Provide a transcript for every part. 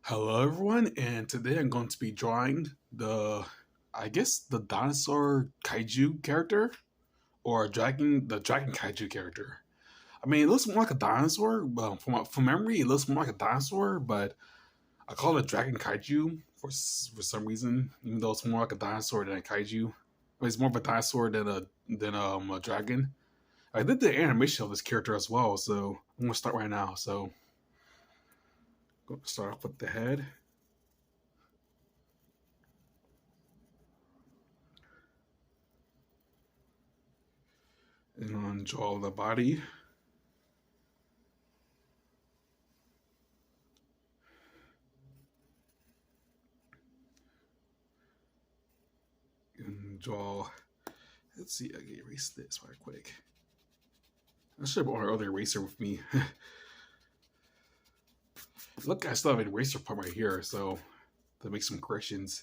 Hello everyone, and today I'm going to be drawing the dinosaur kaiju character, or the dragon kaiju character. I mean, it looks more like a dinosaur, but from memory, it looks more like a dinosaur, but I call it dragon kaiju for some reason, even though it's more like a dinosaur than a kaiju. I mean, it's more of a dinosaur than a dragon. I did the animation of this character as well, so I'm gonna start right now. So, I'm gonna start off with the head. And on draw the body. And draw. Let's see, I can erase this right quick. I should have brought my other eraser with me. Look, I still have an eraser part right here, so to make some corrections.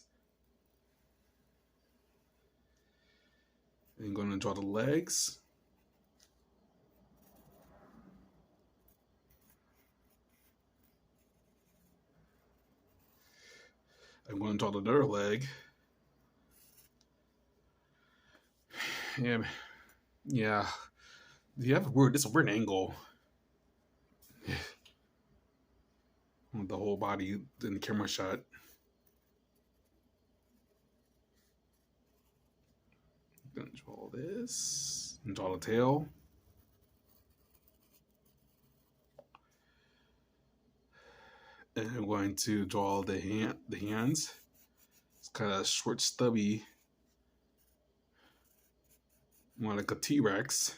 And I'm going to draw the legs. I'm going to draw the other leg. Yeah. You have this weird angle. The whole body in the camera shot. I'm going to draw this and draw the tail. And I'm going to draw the hands. It's kind of short, stubby, more like a T-Rex.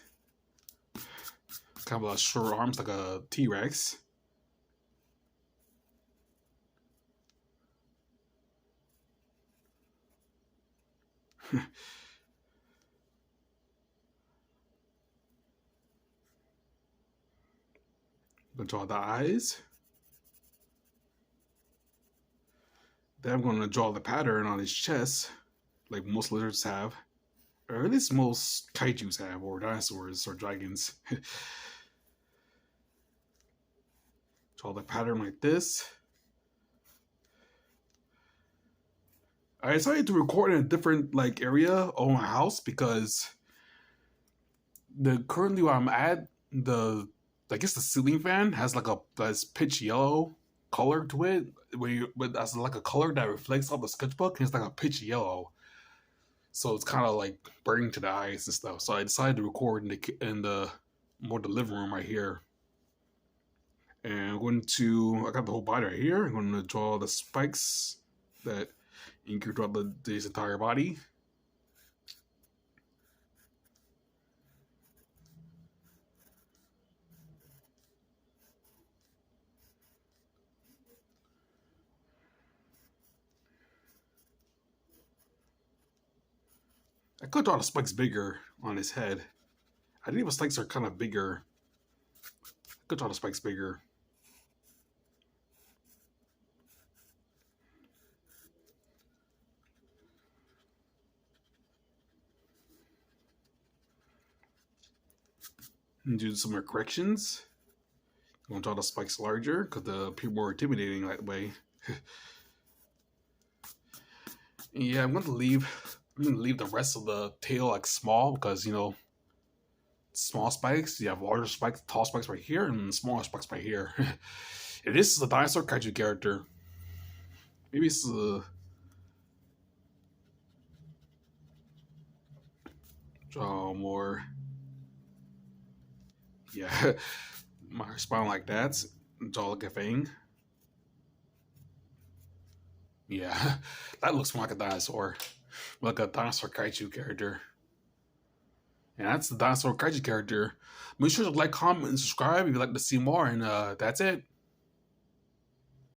Kind of a short arms like a T-Rex. I'm going to draw the eyes. Then I'm going to draw the pattern on his chest, like most lizards have, or at least most kaijus have, or dinosaurs or dragons. Draw the pattern like this. I decided to record in a different area of my house because currently where I'm at, I guess the ceiling fan has this pitch yellow color to it, but that's like a color that reflects off the sketchbook, and it's like a pitch yellow. So it's kind of like burning to the eyes and stuff. So I decided to record in the living room right here. And I got the whole body right here. I'm going to draw the spikes that ink throughout this entire body. I could draw the spikes bigger on his head. I think the spikes are kind of bigger. I could draw the spikes bigger. And do some more corrections. I'm going to draw the spikes larger because they'll appear more intimidating that way. Yeah, I'm going to leave the rest of the tail small because small spikes. You have larger spikes, tall spikes right here, and smaller spikes right here. If this is a Dinosaur Kaiju character, maybe it's draw more. Yeah, my spine like that. Draw like a fang. Yeah, that looks more like a dinosaur, like a Dinosaur Kaiju character. And that's the Dinosaur Kaiju character. Make sure to like, comment, and subscribe if you'd like to see more. And that's it.